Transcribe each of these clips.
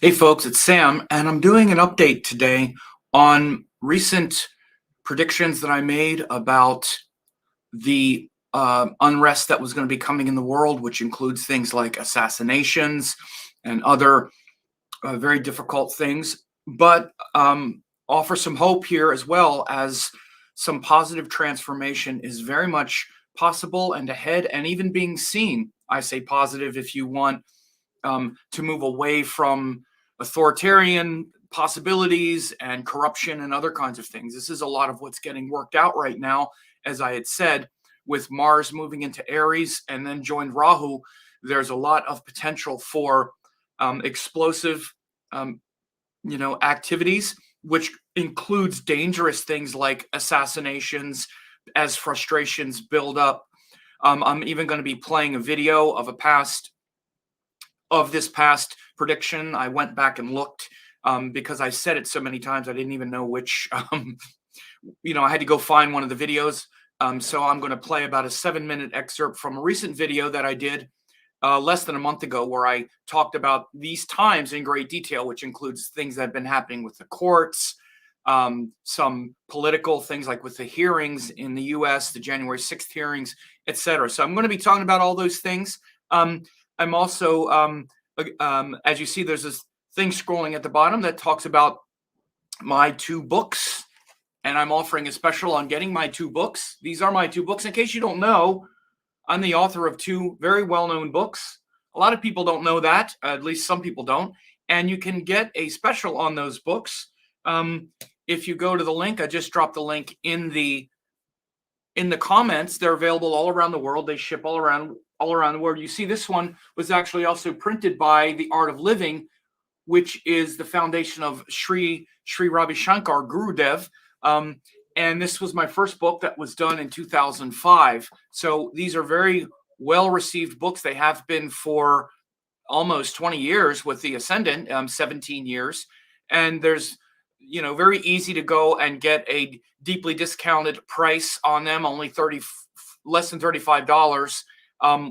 Hey folks, it's Sam, and I'm doing an update today on recent predictions that I made about the unrest that was going to be coming in the world, which includes things like assassinations and other very difficult things, but offer some hope here as well as some positive transformation is very much possible and ahead and even being seen. I say positive if you want to move away from authoritarian possibilities and corruption and other kinds of things. This is a lot of what's getting worked out right now, as I had said, with Mars moving into Aries and then joined Rahu. There's a lot of potential for explosive, activities, which includes dangerous things like assassinations as frustrations build up. I'm even going to be playing a video of this past prediction. I went back and looked because I said it so many times I didn't even know which. I had to go find one of the videos. So I'm going to play about a 7-minute excerpt from a recent video that I did less than a month ago, where I talked about these times in great detail, which includes things that have been happening with the courts, some political things like with the hearings in the U.S., the January 6th hearings, etc. So I'm going to be talking about all those things. I'm also, as you see, there's this thing scrolling at the bottom that talks about my 2 books, and I'm offering a special on getting my 2 books. These are my 2 books. In case you don't know, I'm the author of 2 very well-known books. A lot of people don't know that, at least some people don't, and you can get a special on those books. If you go to the link, I just dropped the link in the comments. They're available all around the world. They ship all around the world. You see, this one was actually also printed by The Art of Living, which is the foundation of Sri Ravi Shankar Gurudev. And this was my first book that was done in 2005. So these are very well-received books. They have been for almost 20 years with the Ascendant, 17 years. And there's, very easy to go and get a deeply discounted price on them, less than $35.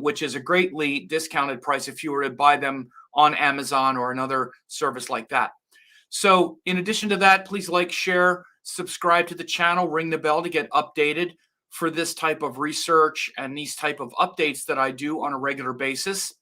Which is a greatly discounted price if you were to buy them on Amazon or another service like that. So in addition to that, please like, share, subscribe to the channel, ring the bell to get updated for this type of research and these type of updates that I do on a regular basis.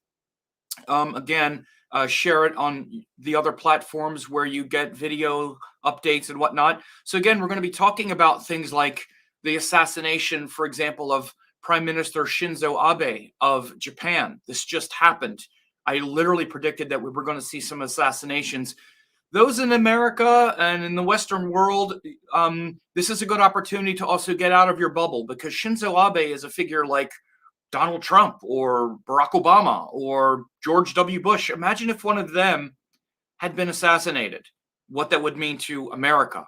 Again, share it on the other platforms where you get video updates and whatnot. So again, we're going to be talking about things like the assassination, for example, of Prime Minister Shinzo Abe of Japan. This just happened. I literally predicted that we were going to see some assassinations. Those in America and in the Western world, this is a good opportunity to also get out of your bubble, because Shinzo Abe is a figure like Donald Trump or Barack Obama or George W. Bush. Imagine if one of them had been assassinated, what that would mean to America.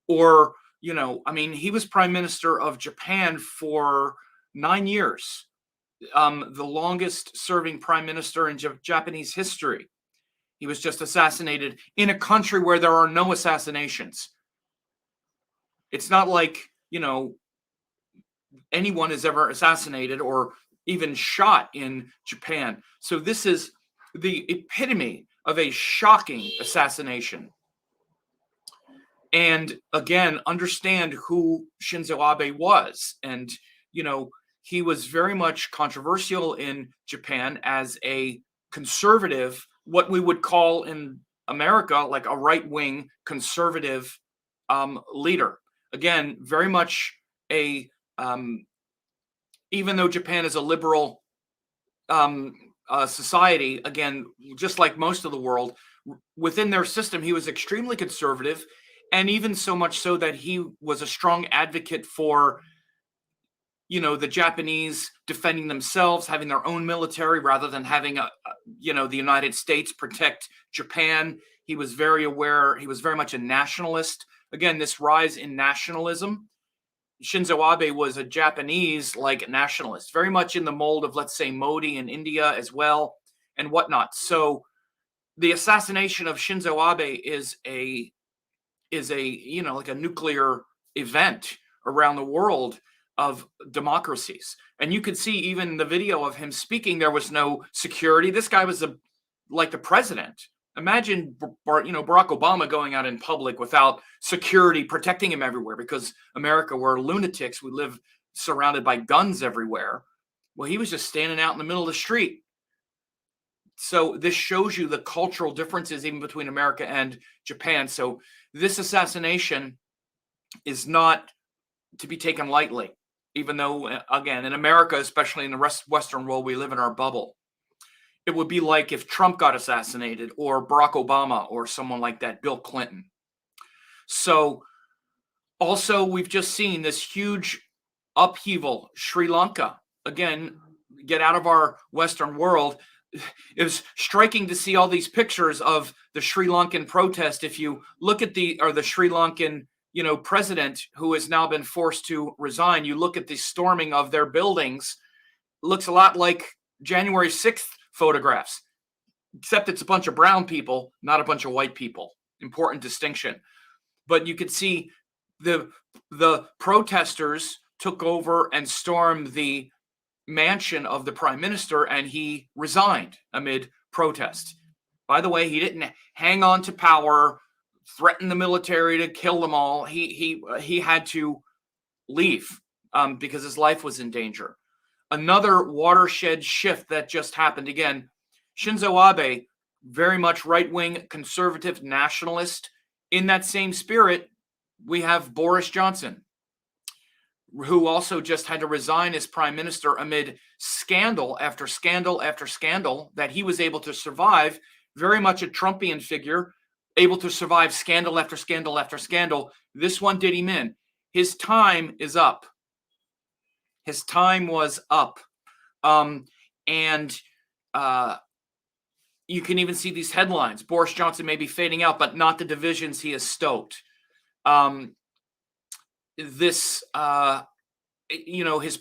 Or, he was Prime Minister of Japan for 9 years, the longest serving prime minister in Japanese history. He was just assassinated in a country where there are no assassinations. It's not like, anyone is ever assassinated or even shot in Japan. So this is the epitome of a shocking assassination. And again, understand who Shinzo Abe was. And, he was very much controversial in Japan as a conservative, what we would call in America like a right-wing conservative leader. Again, very much even though Japan is a liberal society, again, just like most of the world, within their system, he was extremely conservative, and even so much so that he was a strong advocate for the Japanese defending themselves, having their own military rather than having the United States protect Japan. He was very aware. He was very much a nationalist. Again, this rise in nationalism. Shinzo Abe was a Japanese nationalist, very much in the mold of, let's say, Modi in India as well and whatnot. So the assassination of Shinzo Abe is a a nuclear event around the world of democracies. And you could see even the video of him speaking, there was no security. This guy was like the president. Imagine, Barack Obama going out in public without security protecting him everywhere, because America, we're lunatics. We live surrounded by guns everywhere. Well, he was just standing out in the middle of the street. So this shows you the cultural differences even between America and Japan. So this assassination is not to be taken lightly, even though, again, in America, especially in the Western world, we live in our bubble. It would be like if Trump got assassinated, or Barack Obama, or someone like that, Bill Clinton. So also, we've just seen this huge upheaval, Sri Lanka. Again, get out of our Western world. It was striking to see all these pictures of the Sri Lankan protest. If you look at the Sri Lankan, president, who has now been forced to resign, you look at the storming of their buildings, it looks a lot like January 6th photographs, except it's a bunch of brown people, not a bunch of white people. Important distinction. But you could see the protesters took over and stormed the mansion of the prime minister, and he resigned amid protest. By the way, he didn't hang on to power, threaten the military to kill them all. He had to leave because his life was in danger. Another watershed shift that just happened again. Shinzo Abe, very much right-wing conservative nationalist. In that same spirit, we have Boris Johnson, who also just had to resign as prime minister amid scandal after scandal after scandal that he was able to survive. Very much a Trumpian figure, able to survive scandal after scandal after scandal. This one did him in. His time is up. His time was up. And you can even see these headlines. Boris Johnson may be fading out, but not the divisions he has stoked. His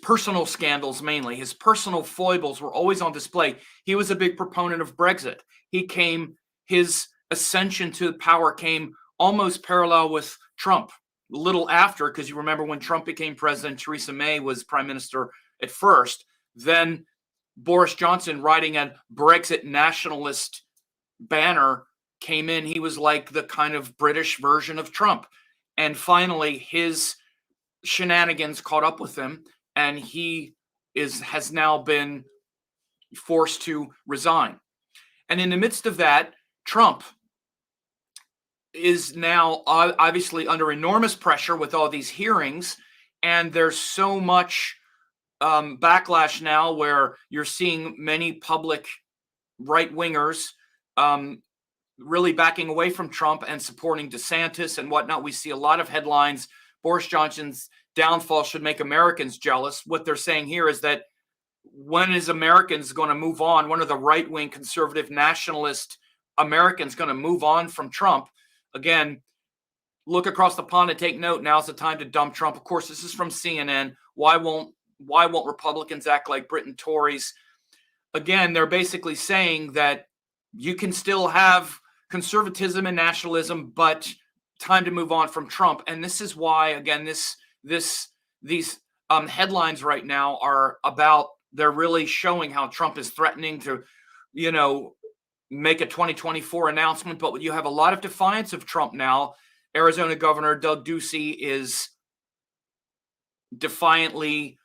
personal scandals, mainly his personal foibles, were always on display. He was a big proponent of Brexit. His ascension to power came almost parallel with Trump, a little after, because you remember when Trump became president, Theresa May was prime minister at first. Then Boris Johnson, riding a Brexit nationalist banner, came in. He was like the kind of British version of Trump. And finally, his shenanigans caught up with him, and he has now been forced to resign. And in the midst of that, Trump is now obviously under enormous pressure with all these hearings, and there's so much backlash now where you're seeing many public right-wingers really backing away from Trump and supporting DeSantis and whatnot. We see a lot of headlines. Boris Johnson's downfall should make Americans jealous. What they're saying here is that when is Americans going to move on? When are the right-wing conservative nationalist Americans going to move on from Trump? Again, look across the pond and take note. Now's the time to dump Trump. Of course, this is from CNN. Why won't Republicans act like Britain Tories? Again, they're basically saying that you can still have conservatism and nationalism, but time to move on from Trump. And this is why, again, these headlines right now are about, they're really showing how Trump is threatening to, make a 2024 announcement. But you have a lot of defiance of Trump now. Arizona Governor Doug Ducey is defiantly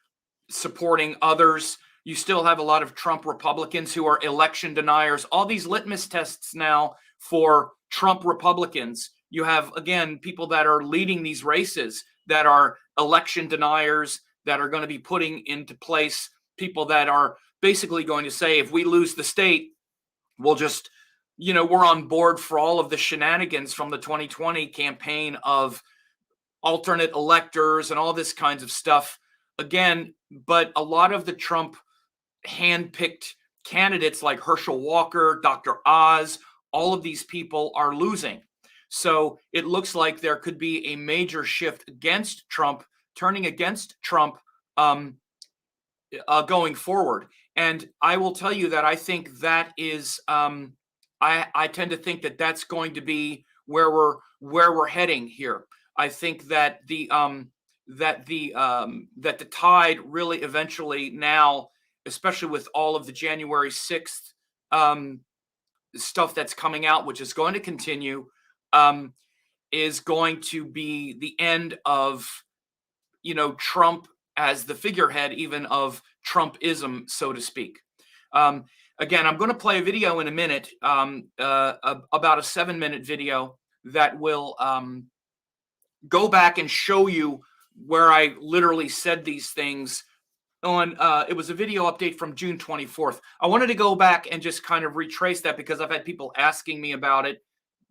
supporting others. You still have a lot of Trump Republicans who are election deniers. All these litmus tests now for Trump Republicans. You have, again, people that are leading these races that are election deniers, that are going to be putting into place people that are basically going to say, if we lose the state, we'll just, we're on board for all of the shenanigans from the 2020 campaign of alternate electors and all this kinds of stuff. Again, but a lot of the Trump handpicked candidates like Herschel Walker, Dr. Oz, all of these people are losing. So it looks like there could be a major shift against Trump, turning against Trump going forward. And I will tell you that I think that is, I tend to think that that's going to be where we're heading here. I think that the tide really eventually now, especially with all of the January 6th stuff that's coming out, which is going to continue, is going to be the end of, Trump as the figurehead, even of Trumpism, so to speak. Again, I'm going to play a video in a minute, about a 7-minute video that will go back and show you where I literally said these things on, it was a video update from June 24th. I wanted to go back and just kind of retrace that because I've had people asking me about it.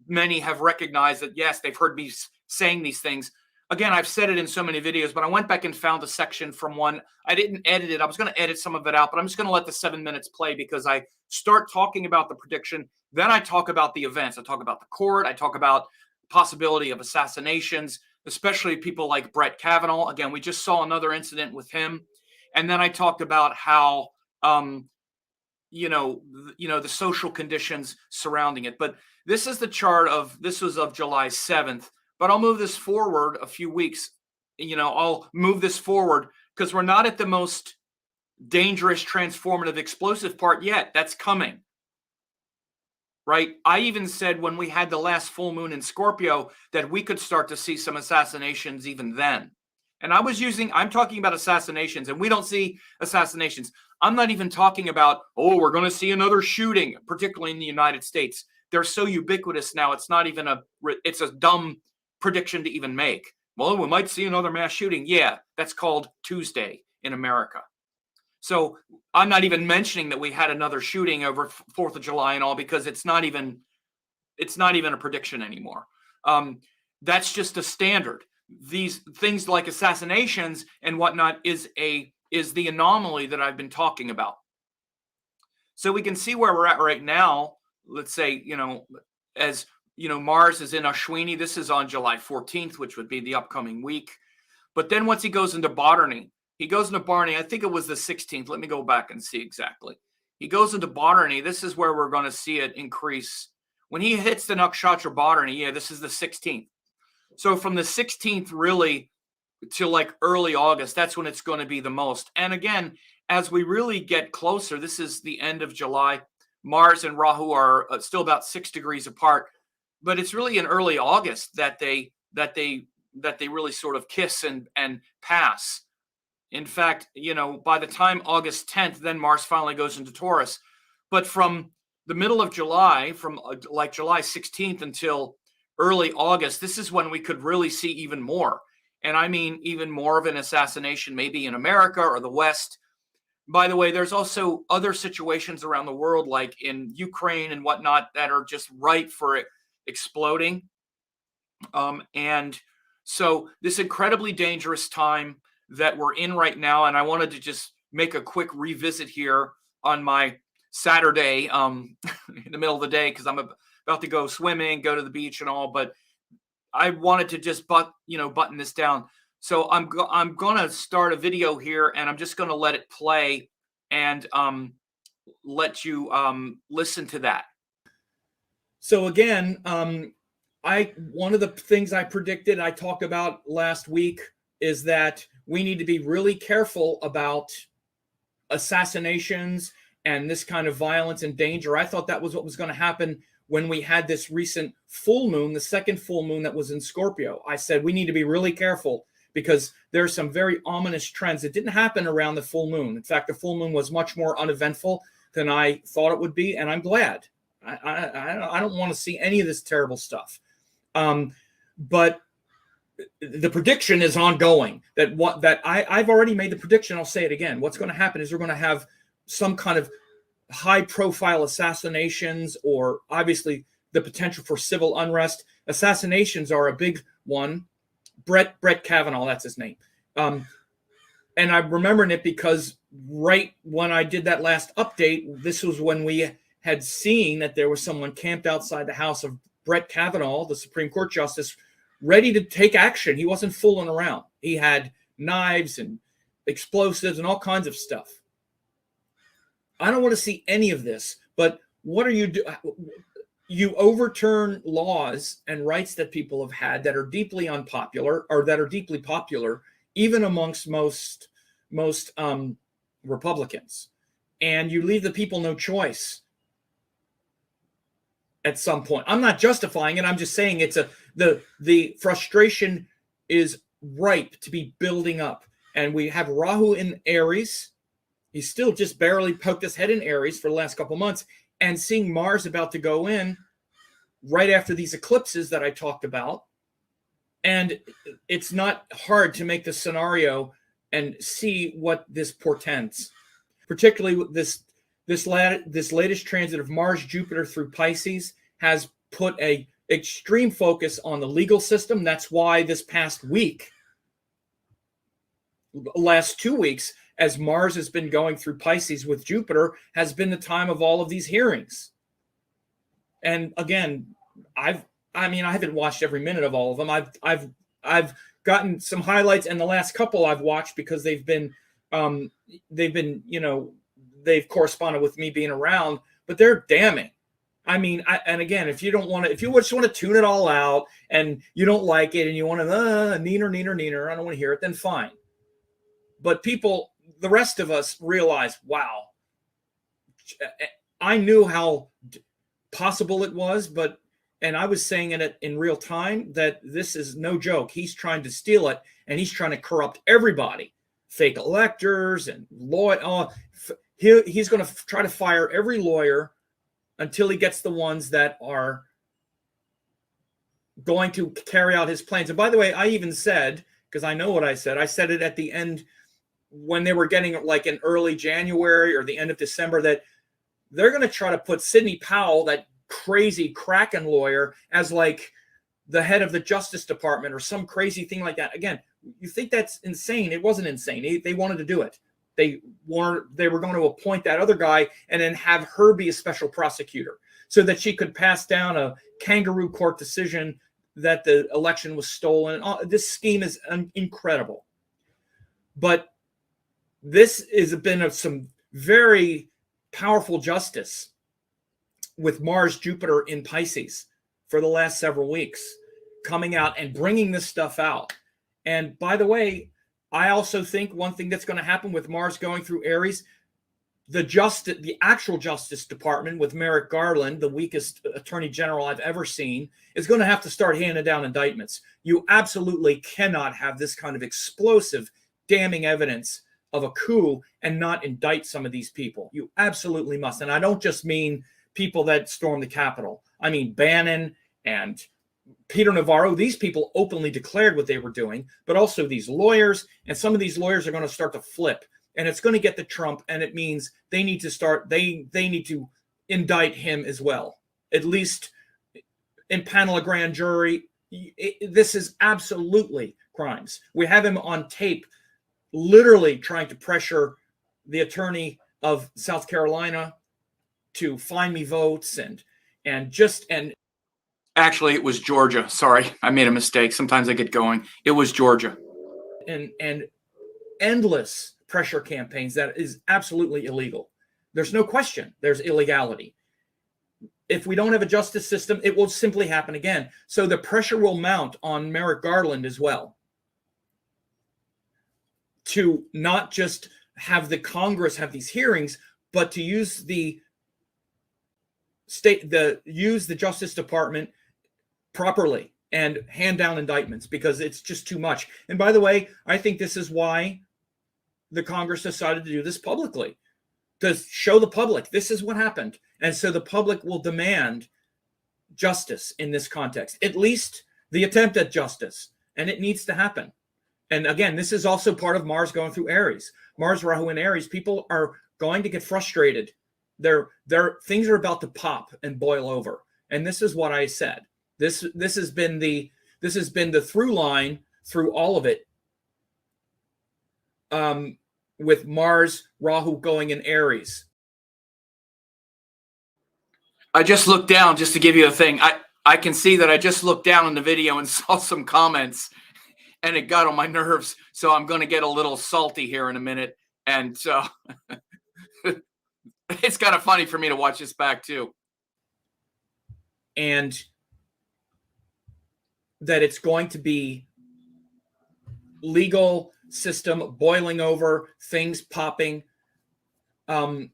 Many have recognized that, yes, they've heard me saying these things. Again, I've said it in so many videos, but I went back and found a section from one. I didn't edit it. I was going to edit some of it out, but I'm just going to let the 7 minutes play because I start talking about the prediction. Then I talk about the events. I talk about the court. I talk about possibility of assassinations, especially people like Brett Kavanaugh. Again, we just saw another incident with him. And then I talked about how, the social conditions surrounding it. But this is the chart this was of July 7th. But I'll move this forward a few weeks. I'll move this forward because we're not at the most dangerous, transformative, explosive part yet. That's coming. Right? I even said when we had the last full moon in Scorpio that we could start to see some assassinations even then. And I'm talking about assassinations, and we don't see assassinations. I'm not even talking about, we're going to see another shooting, particularly in the United States. They're so ubiquitous now. It's not even it's a dumb prediction to even make. Well, we might see another mass shooting. Yeah, that's called Tuesday in America. So I'm not even mentioning that we had another shooting over 4th of July and all, because it's not even a prediction anymore. That's just a standard. These things like assassinations and whatnot is the anomaly that I've been talking about. So we can see where we're at right now. Let's say, as Mars is in Ashwini. This is on July 14th, which would be the upcoming week. But then once he goes into Botany, I think it was the 16th. Let me go back and see exactly. He goes into Botany. This is where we're going to see it increase. When he hits the Nakshatra Botany, this is the 16th. So from the 16th really till like early August, that's when it's going to be the most. And again, as we really get closer, this is the end of July. Mars and Rahu are still about 6 degrees apart. But it's really in early August that they really sort of kiss and pass. In fact, by the time August 10th, then Mars finally goes into Taurus. But from the middle of July, from like July 16th until early August, this is when we could really see even more. And I mean even more of an assassination, maybe in America or the West. By the way, there's also other situations around the world, like in Ukraine and whatnot, that are just ripe for exploding. And so this incredibly dangerous time that we're in right now, and I wanted to just make a quick revisit here on my Saturday in the middle of the day, because I'm about to go swimming, go to the beach and all, but I wanted to just button this down. So I'm going to start a video here, and I'm just going to let it play and let you listen to that. So again, one of the things I predicted, I talked about last week, is that we need to be really careful about assassinations and this kind of violence and danger. I thought that was what was going to happen when we had this recent full moon, the second full moon that was in Scorpio. I said we need to be really careful because there's some very ominous trends. It didn't happen around the full moon. In fact, the full moon was much more uneventful than I thought it would be, and I'm glad. I don't want to see any of this terrible stuff. But the prediction is ongoing. I've already made the prediction. I'll say it again. What's going to happen is we're going to have some kind of high-profile assassinations, or obviously the potential for civil unrest. Assassinations are a big one. Brett Kavanaugh, that's his name. And I'm remembering it because right when I did that last update, this was when we had seen that there was someone camped outside the house of Brett Kavanaugh, the Supreme Court Justice, ready to take action. He wasn't fooling around. He had knives and explosives and all kinds of stuff. I don't want to see any of this, but what are you doing? You overturn laws and rights that people have had that are deeply unpopular, or that are deeply popular, even amongst most Republicans, and you leave the people no choice. at some point. I'm not justifying it. I'm just saying the frustration is ripe to be building up. And we have Rahu in Aries. He's still just barely poked his head in Aries for the last couple months, and seeing Mars about to go in right after these eclipses that I talked about. And it's not hard to make the scenario and see what this portends, particularly with this latest transit of Mars Jupiter through Pisces has put a extreme focus on the legal system. That's why this past week, last 2 weeks, as Mars has been going through Pisces with Jupiter, has been the time of all of these hearings. And again, I haven't watched every minute of all of them. I've gotten some highlights, and the last couple I've watched because they've corresponded with me being around, but they're damning. I mean, and again, if you just want to tune it all out and you don't like it and you want to neener, I don't want to hear it, then fine. But people, the rest of us realize, wow, I knew how possible it was, and I was saying it in real time that this is no joke. He's trying to steal it, and he's trying to corrupt everybody, fake electors and lawyer. He's going to try to fire every lawyer until he gets the ones that are going to carry out his plans. And by the way, I even said, because I know what I said it at the end when they were getting like in early January or the end of December, that they're going to try to put Sidney Powell, that crazy Kraken lawyer, as like the head of the Justice Department or some crazy thing like that. Again, you think that's insane. It wasn't insane. They wanted to do it. They were going to appoint that other guy and then have her be a special prosecutor so that she could pass down a kangaroo court decision that the election was stolen. This scheme is incredible. But this has been of some very powerful justice with Mars, Jupiter in Pisces for the last several weeks, coming out and bringing this stuff out. And by the way, I also think one thing that's going to happen with Mars going through Aries, the actual Justice Department with Merrick Garland, the weakest attorney general I've ever seen, is going to have to start handing down indictments. You absolutely cannot have this kind of explosive, damning evidence of a coup and not indict some of these people. You absolutely must. And I don't just mean people that stormed the Capitol. I mean Bannon and Peter Navarro. These people openly declared what they were doing, but also these lawyers. And some of these lawyers are going to start to flip. And it's going to get to Trump, and it means they need to start, they need to indict him as well, at least impanel a grand jury. This is absolutely crimes. We have him on tape literally trying to pressure the attorney of South Carolina to find me votes and actually it was Georgia. Sorry, I made a mistake. Sometimes I get going. It was Georgia. And endless pressure campaigns that is absolutely illegal. There's no question. There's illegality. If we don't have a justice system, it will simply happen again. So the pressure will mount on Merrick Garland as well to not just have the Congress have these hearings, but to use the Justice Department properly and hand down indictments, because it's just too much. And by the way, I think this is why the Congress decided to do this publicly, to show the public this is what happened. And so the public will demand justice in this context, at least the attempt at justice. And it needs to happen. And again, this is also part of Mars going through Aries. Mars, Rahu, and Aries, people are going to get frustrated. Their things are about to pop and boil over. And this is what I said. This has been the through line through all of it. With Mars, Rahu going in Aries. I just looked down just to give you a thing. I can see that I just looked down in the video and saw some comments, and it got on my nerves. So I'm going to get a little salty here in a minute. And so it's kind of funny for me to watch this back too. And that it's going to be legal system boiling over, things popping. And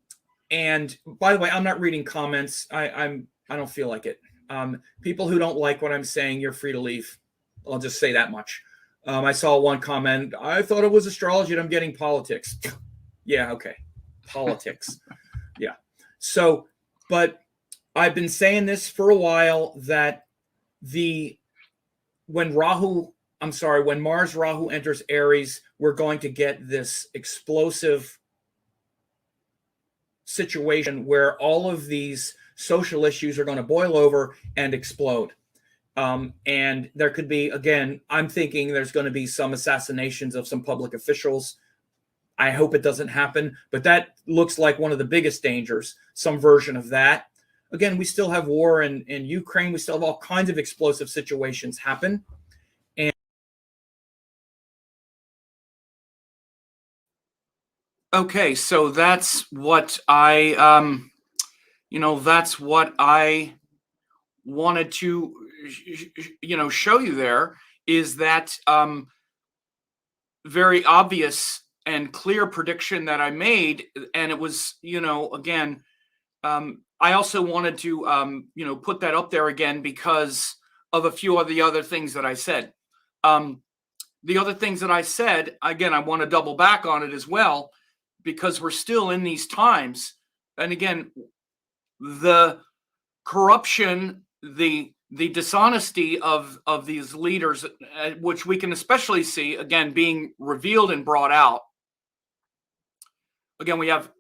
by the way, I'm not reading comments. I'm I don't feel like it. People who don't like what I'm saying, you're free to leave. I'll just say that much. I saw one comment. I thought it was astrology and I'm getting politics. Yeah, okay. Politics. Yeah. So, but I've been saying this for a while that when Mars Rahu enters Aries, we're going to get this explosive situation where all of these social issues are going to boil over and explode. And there could be, again, I'm thinking there's going to be some assassinations of some public officials. I hope it doesn't happen, but that looks like one of the biggest dangers, some version of that. Again, we still have war in Ukraine. We still have all kinds of explosive situations happen. And okay, so that's what I wanted to show you there, is that very obvious and clear prediction that I made. And it was, again, I also wanted to, put that up there again because of a few of the other things that I said. The other things that I said, again, I want to double back on it as well, because we're still in these times. And again, the corruption, the dishonesty of these leaders, which we can especially see, again, being revealed and brought out. Again, we have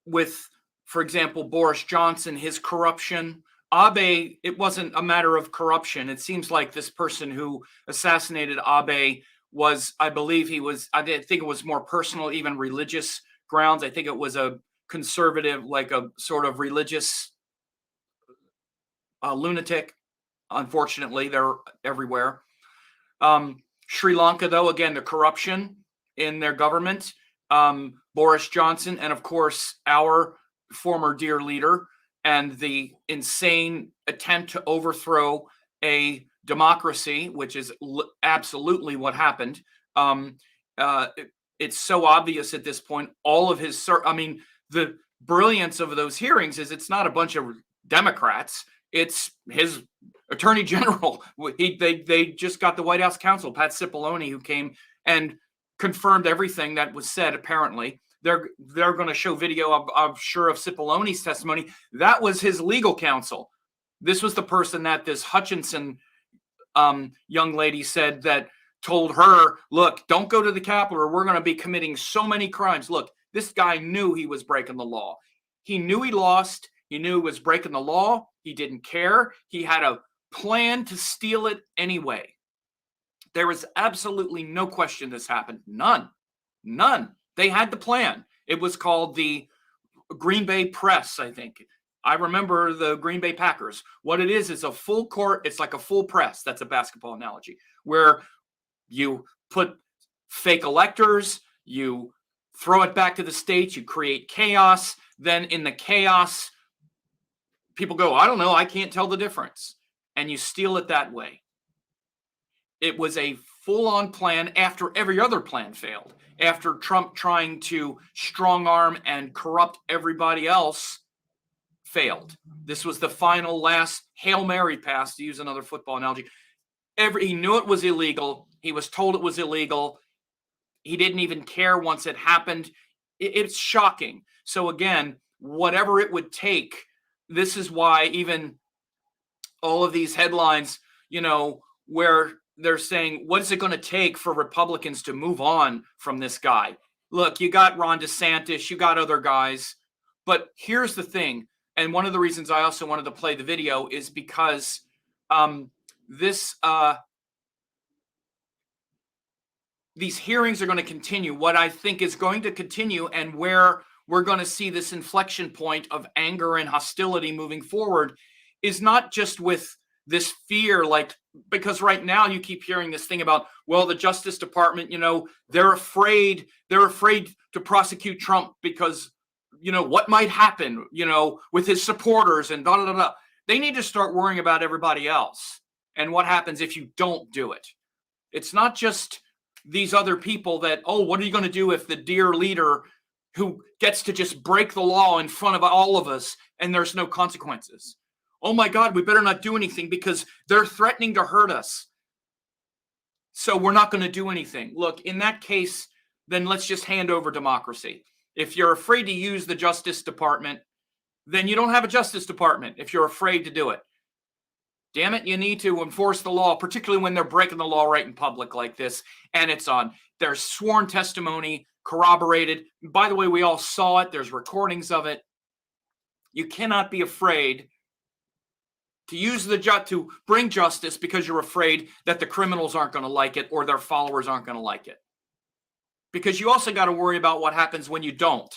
with, for example, Boris Johnson, his corruption. Abe, it wasn't a matter of corruption. It seems like this person who assassinated Abe was, I think it was more personal, even religious grounds. I think it was a conservative, like a sort of religious lunatic. Unfortunately, they're everywhere. Sri Lanka, though, again, the corruption in their government. Boris Johnson, and of course, our former dear leader, and the insane attempt to overthrow a democracy, which is absolutely what happened. It's so obvious at this point. All of his, the brilliance of those hearings is it's not a bunch of Democrats. It's his attorney general. They just got the White House counsel, Pat Cipollone, who came and confirmed everything that was said. Apparently, they're going to show video, I'm sure, of Cipollone's testimony. That was his legal counsel. This was the person that this Hutchinson young lady said that told her, look, don't go to the Capitol or we're going to be committing so many crimes. Look, this guy knew he was breaking the law. He knew he lost. He knew he was breaking the law. He didn't care. He had a plan to steal it anyway. There was absolutely no question this happened. None. They had the plan. It was called the Green Bay Press, I think. I remember the Green Bay Packers. What it is a full court. It's like a full press. That's a basketball analogy, where you put fake electors, you throw it back to the states, you create chaos. Then in the chaos, people go, I don't know, I can't tell the difference. And you steal it that way. It was a full-on plan after every other plan failed. After Trump trying to strong-arm and corrupt everybody else failed. This was the final last Hail Mary pass, to use another football analogy. He knew it was illegal. He was told it was illegal. He didn't even care once it happened. It's shocking. So again, whatever it would take, this is why even all of these headlines, where they're saying, what is it going to take for Republicans to move on from this guy? Look, you got Ron DeSantis, you got other guys. But here's the thing. And one of the reasons I also wanted to play the video is because these hearings are going to continue. What I think is going to continue, and where we're going to see this inflection point of anger and hostility moving forward, is not just with this fear, because right now you keep hearing this thing about, well, the Justice Department, they're afraid to prosecute Trump because, what might happen, with his supporters and da-da-da-da. They need to start worrying about everybody else and what happens if you don't do it. It's not just these other people that, oh, what are you going to do if the dear leader who gets to just break the law in front of all of us and there's no consequences. Oh my God, we better not do anything because they're threatening to hurt us. So we're not going to do anything. Look, in that case, then let's just hand over democracy. If you're afraid to use the Justice Department, then you don't have a Justice Department if you're afraid to do it. Damn it, you need to enforce the law, particularly when they're breaking the law right in public like this. And it's on. There's sworn testimony, corroborated. By the way, we all saw it. There's recordings of it. You cannot be afraid to use to bring justice because you're afraid that the criminals aren't going to like it or their followers aren't going to like it. Because you also got to worry about what happens when you don't.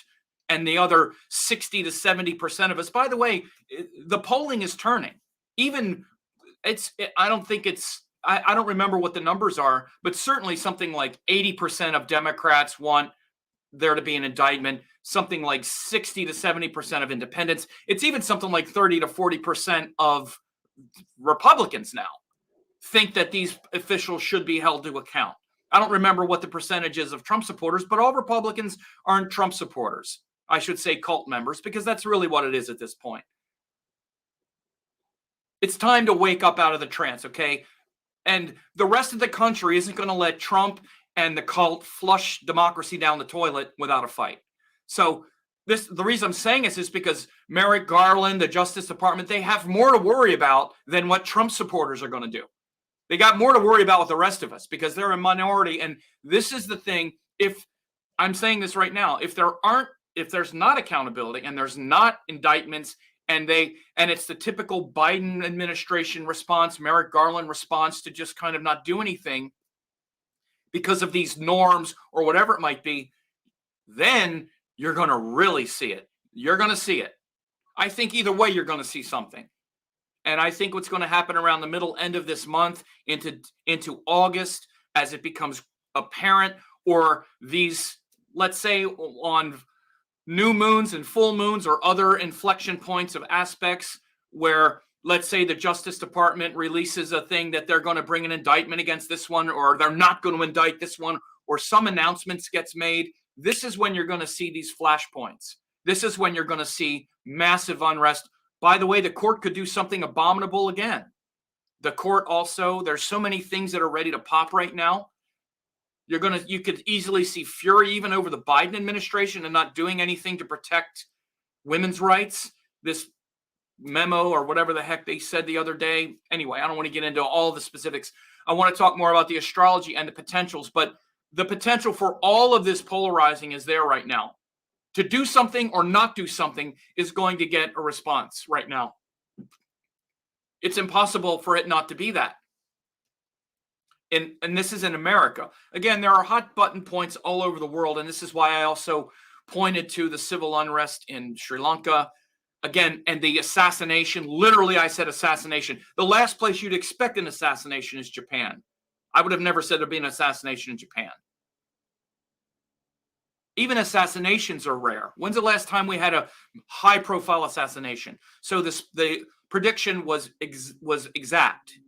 And the other 60 to 70% of us, by the way, the polling is turning. Even I don't remember what the numbers are, but certainly something like 80% of Democrats want there to be an indictment, something like 60 to 70% of independents. It's even something like 30 to 40% of Republicans now think that these officials should be held to account. I don't remember what the percentage is of Trump supporters, but all Republicans aren't Trump supporters. I should say cult members, because that's really what it is at this point. It's time to wake up out of the trance, okay? And the rest of the country isn't going to let Trump and the cult flush democracy down the toilet without a fight. So the reason I'm saying this is because Merrick Garland, the Justice Department, they have more to worry about than what Trump supporters are going to do. They got more to worry about with the rest of us because they're a minority. And this is the thing. If I'm saying this right now, if there's not accountability and there's not indictments and it's the typical Biden administration response, Merrick Garland response to just kind of not do anything because of these norms or whatever it might be, then you're going to really see it. You're going to see it. I think either way, you're going to see something. And I think what's going to happen around the middle end of this month into August, as it becomes apparent, or these, let's say, on new moons and full moons or other inflection points of aspects where, let's say, the Justice Department releases a thing that they're going to bring an indictment against this one, or they're not going to indict this one, or some announcements gets made. This is when you're going to see these flashpoints. This is when you're going to see massive unrest. By the way, the court could do something abominable again. The court also, there's so many things that are ready to pop right now. You could easily see fury even over the Biden administration and not doing anything to protect women's rights. This memo or whatever the heck they said the other day. Anyway, I don't want to get into all the specifics. I want to talk more about the astrology and the potentials, but the potential for all of this polarizing is there right now. To do something or not do something is going to get a response right now. It's impossible for it not to be that. And this is in America. Again, there are hot button points all over the world, and this is why I also pointed to the civil unrest in Sri Lanka. Again, and the assassination. Literally, I said assassination. The last place you'd expect an assassination is Japan. I would have never said there'd be an assassination in Japan. Even assassinations are rare. When's the last time we had a high-profile assassination? So the prediction was exact.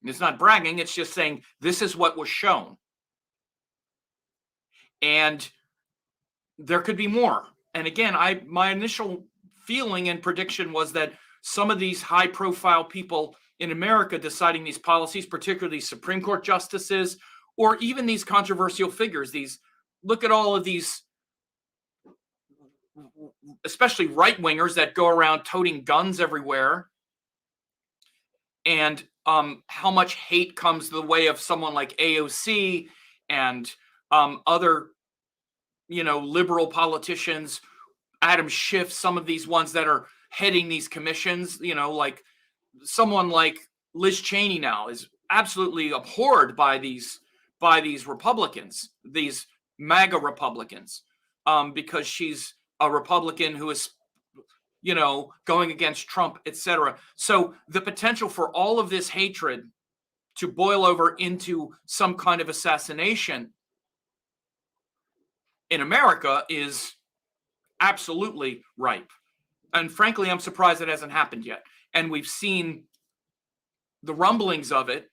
It's not bragging. It's just saying this is what was shown. And there could be more. And again, my initial feeling and prediction was that some of these high-profile people in America deciding these policies, particularly Supreme Court justices, or even these controversial figures, look at all of these, especially right-wingers that go around toting guns everywhere, and how much hate comes the way of someone like AOC and other, liberal politicians, Adam Schiff, some of these ones that are heading these commissions, like someone like Liz Cheney now is absolutely abhorred by these Republicans, these MAGA Republicans, because she's a Republican who is, going against Trump, etc. So the potential for all of this hatred to boil over into some kind of assassination in America is absolutely ripe. And frankly, I'm surprised it hasn't happened yet. And we've seen the rumblings of it.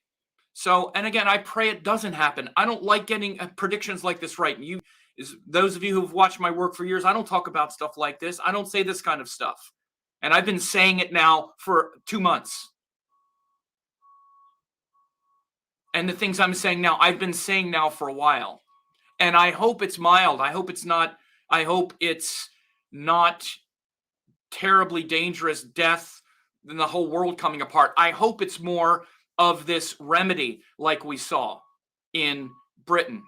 So, and again, I pray it doesn't happen. I don't like getting predictions like this right. is those of you who've watched my work for years, I don't talk about stuff like this. I don't say this kind of stuff. And I've been saying it now for 2 months. And the things I'm saying now, I've been saying now for a while. And I hope it's mild. I hope it's not terribly dangerous death and the whole world coming apart. I hope it's more of this remedy like we saw in Britain.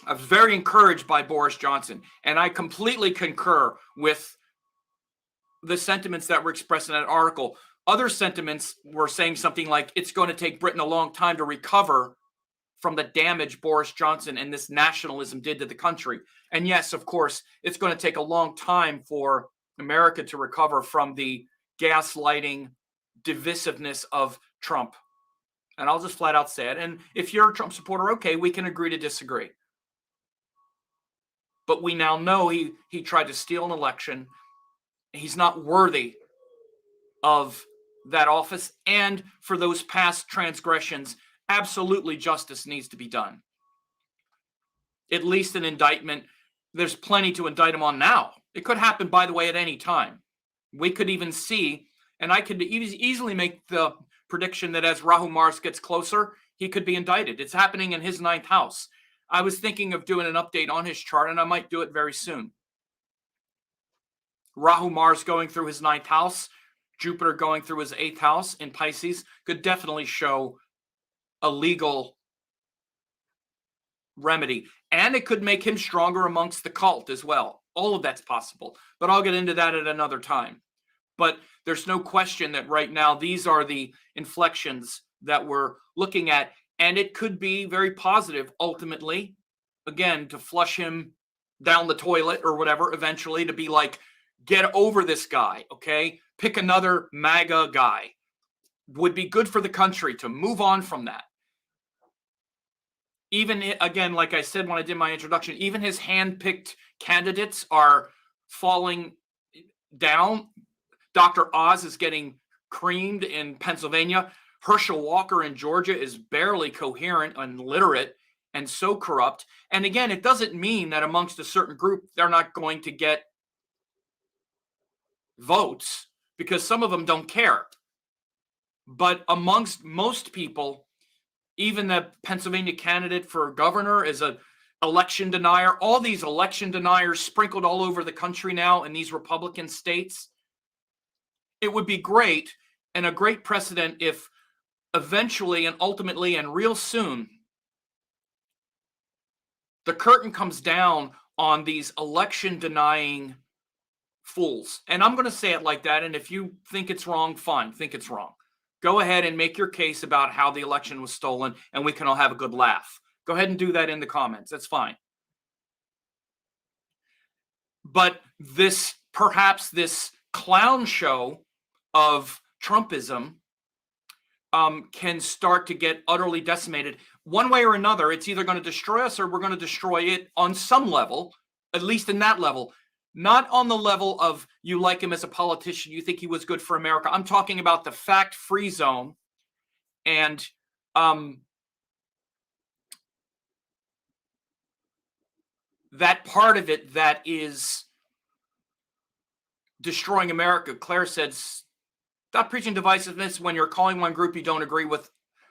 I was very encouraged by Boris Johnson, and I completely concur with the sentiments that were expressed in that article. Other sentiments were saying something like it's going to take Britain a long time to recover from the damage Boris Johnson and this nationalism did to the country. And yes, of course, it's going to take a long time for America to recover from the gaslighting divisiveness of Trump. And I'll just flat out say it. And if you're a Trump supporter, okay, we can agree to disagree. But we now know he tried to steal an election. He's not worthy of that office. And for those past transgressions, absolutely justice needs to be done. At least an indictment. There's plenty to indict him on now. It could happen, by the way, at any time. We could even see, and I could easily make the prediction that as Rahu Mars gets closer, he could be indicted. It's happening in his 9th house. I was thinking of doing an update on his chart, and I might do it very soon. Rahu Mars going through his 9th house, Jupiter going through his 8th house in Pisces could definitely show a legal remedy. And it could make him stronger amongst the cult as well. All of that's possible. But I'll get into that at another time. But there's no question that right now these are the inflections that we're looking at. And it could be very positive ultimately, again, to flush him down the toilet or whatever, eventually to be like, get over this guy, okay? Pick another MAGA guy. Would be good for the country to move on from that. Even, again, like I said when I did my introduction, even his hand-picked candidates are falling down. Dr. Oz is getting creamed in Pennsylvania. Herschel Walker in Georgia is barely coherent and literate and so corrupt. And again, it doesn't mean that amongst a certain group, they're not going to get votes because some of them don't care. But amongst most people, even the Pennsylvania candidate for governor is an election denier. All these election deniers sprinkled all over the country now in these Republican states. It would be great and a great precedent if eventually and ultimately and real soon the curtain comes down on these election denying fools. And I'm going to say it like that. And if you think it's wrong, fine, think it's wrong. Go ahead and make your case about how the election was stolen, and we can all have a good laugh. Go ahead and do that in the comments. That's fine. But perhaps this clown show of Trumpism can start to get utterly decimated. One way or another, it's either going to destroy us or we're going to destroy it on some level, at least in that level. Not on the level of you like him as a politician, you think he was good for America. I'm talking about the fact-free zone and that part of it that is destroying America. Claire said, stop preaching divisiveness when you're calling one group you don't agree with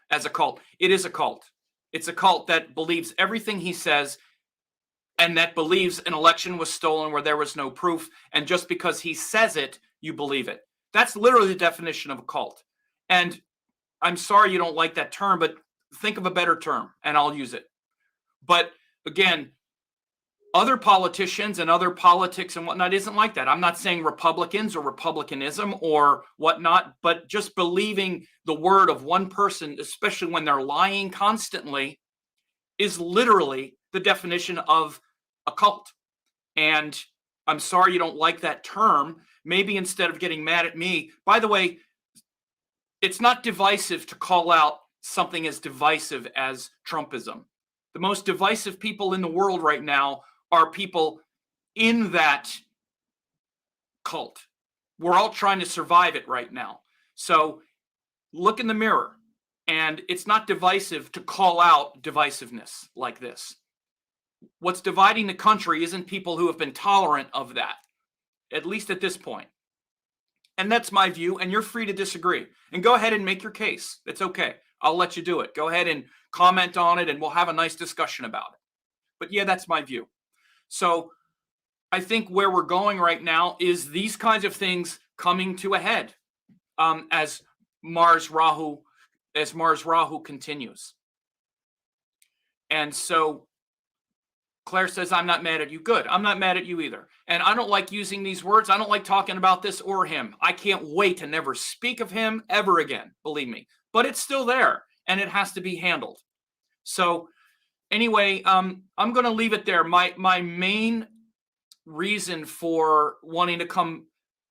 as a cult. It is a cult. It's a cult that believes everything he says and that believes an election was stolen where there was no proof. And just because he says it, you believe it. That's literally the definition of a cult. And I'm sorry you don't like that term, but think of a better term and I'll use it. But again, other politicians and other politics and whatnot isn't like that. I'm not saying Republicans or republicanism or whatnot, but just believing the word of one person, especially when they're lying constantly, is literally the definition of a cult. And I'm sorry you don't like that term. Maybe instead of getting mad at me, by the way, it's not divisive to call out something as divisive as Trumpism. The most divisive people in the world right now are people in that cult. We're all trying to survive it right now. So look in the mirror, and it's not divisive to call out divisiveness like this. What's dividing the country isn't people who have been tolerant of that, at least at this point. And that's my view, and you're free to disagree. And go ahead and make your case. It's okay. I'll let you do it. Go ahead and comment on it, and we'll have a nice discussion about it. But yeah, that's my view. So I think where we're going right now is these kinds of things coming to a head as Mars Rahu continues. And so Claire says, I'm not mad at you. Good. I'm not mad at you either. And I don't like using these words. I don't like talking about this or him. I can't wait to never speak of him ever again, believe me. But it's still there, and it has to be handled. So anyway, I'm going to leave it there. My main reason for wanting to come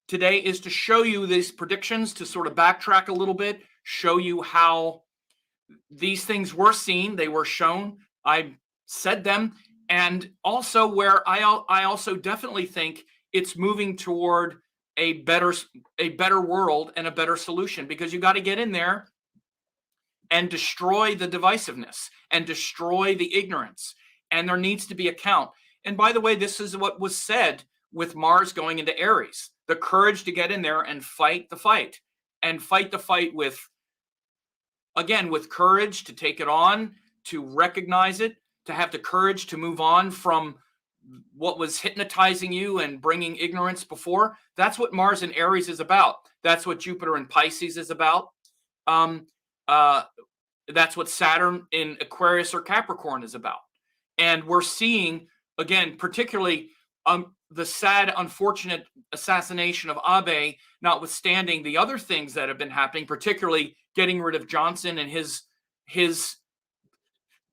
today is to show you these predictions, to sort of backtrack a little bit, show you how these things were seen, they were shown, I said them, and also where I also definitely think it's moving toward a better world and a better solution, because you got to get in there and destroy the divisiveness and destroy the ignorance, and there needs to be a count. And by the way, this is what was said with Mars going into Aries, the courage to get in there and fight the fight, and fight the fight with, again, with courage to take it on, to recognize it, to have the courage to move on from what was hypnotizing you and bringing ignorance before. That's what Mars in Aries is about. That's what Jupiter in Pisces is about. That's what Saturn in Aquarius or Capricorn is about. And we're seeing, again, particularly the sad, unfortunate assassination of Abe, notwithstanding the other things that have been happening, particularly getting rid of Johnson and his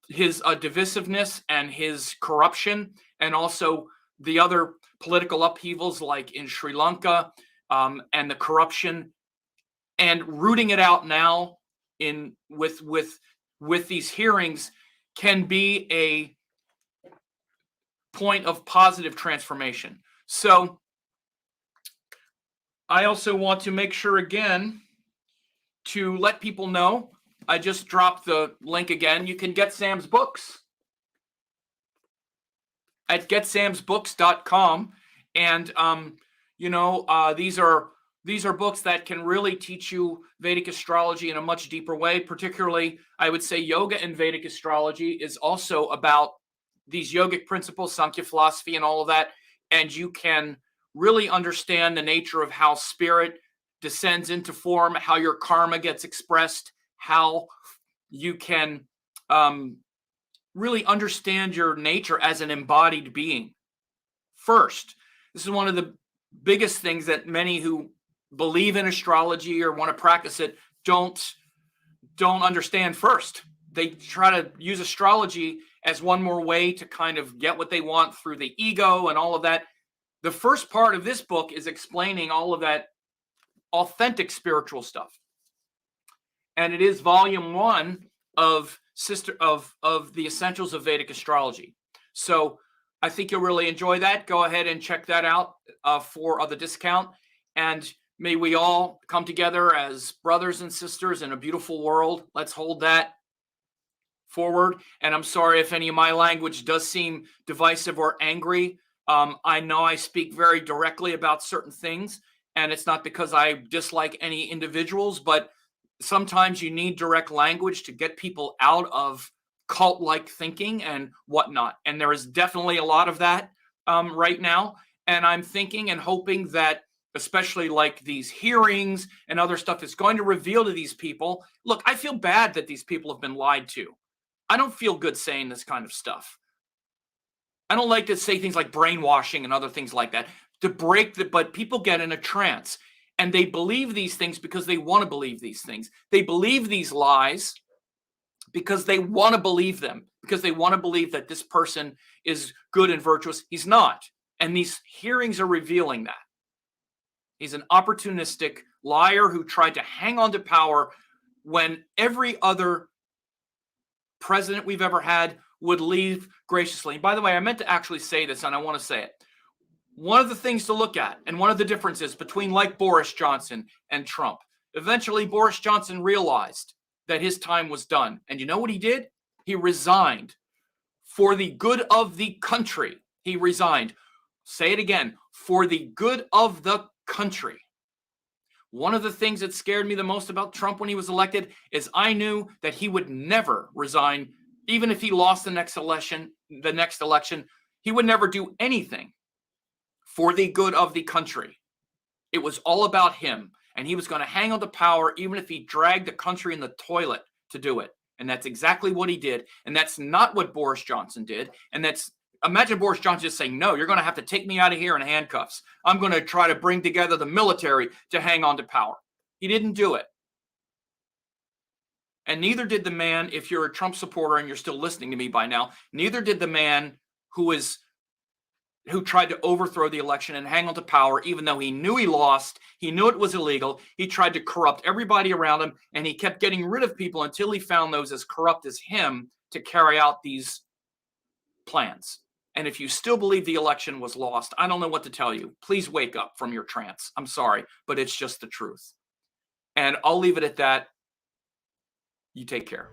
divisiveness and his corruption, and also the other political upheavals like in Sri Lanka, and the corruption, and rooting it out now in with these hearings can be a point of positive transformation. So I also want to make sure again to let people know, I just dropped the link again. You can get Sam's books at getsamsbooks.com. And, these are books that can really teach you Vedic astrology in a much deeper way. Particularly, I would say yoga and Vedic astrology is also about these yogic principles, Sankhya philosophy, and all of that. And you can really understand the nature of how spirit descends into form, how your karma gets expressed, how you can really understand your nature as an embodied being. First, this is one of the biggest things that many who believe in astrology or want to practice it don't understand first. They try to use astrology as one more way to kind of get what they want through the ego and all of that. The first part of this book is explaining all of that authentic spiritual stuff. And it is volume 1 of the Essentials of Vedic Astrology. So I think you'll really enjoy that. Go ahead and check that out for the discount. And may we all come together as brothers and sisters in a beautiful world. Let's hold that forward. And I'm sorry if any of my language does seem divisive or angry. I know I speak very directly about certain things, and it's not because I dislike any individuals, but sometimes you need direct language to get people out of cult-like thinking and whatnot. And there is definitely a lot of that right now. And I'm thinking and hoping that, especially like these hearings and other stuff, is going to reveal to these people, look, I feel bad that these people have been lied to. I don't feel good saying this kind of stuff. I don't like to say things like brainwashing and other things like that to break but people get in a trance and they believe these things because they want to believe these things. They believe these lies because they want to believe them, because they want to believe that this person is good and virtuous. He's not. And these hearings are revealing that. He's an opportunistic liar who tried to hang on to power when every other president we've ever had would leave graciously. And by the way, I meant to actually say this, and I want to say it. One of the things to look at, and one of the differences between like Boris Johnson and Trump, eventually Boris Johnson realized that his time was done. And you know what he did? He resigned For the good of the country, he resigned. Say it again. For the good of the country. One of the things that scared me the most about Trump when he was elected is I knew that he would never resign, even if he lost the next election. He would never do anything for the good of the country. It was all about him, and he was going to hang on to power even if he dragged the country in the toilet to do it. And that's exactly what he did. And that's not what Boris Johnson did. And imagine Boris Johnson just saying, no, you're going to have to take me out of here in handcuffs. I'm going to try to bring together the military to hang on to power. He didn't do it. And neither did the man, if you're a Trump supporter and you're still listening to me by now, neither did the man who tried to overthrow the election and hang on to power, even though he knew he lost. He knew it was illegal. He tried to corrupt everybody around him, and he kept getting rid of people until he found those as corrupt as him to carry out these plans. And if you still believe the election was lost, I don't know what to tell you. Please wake up from your trance. I'm sorry, but it's just the truth. And I'll leave it at that. You take care.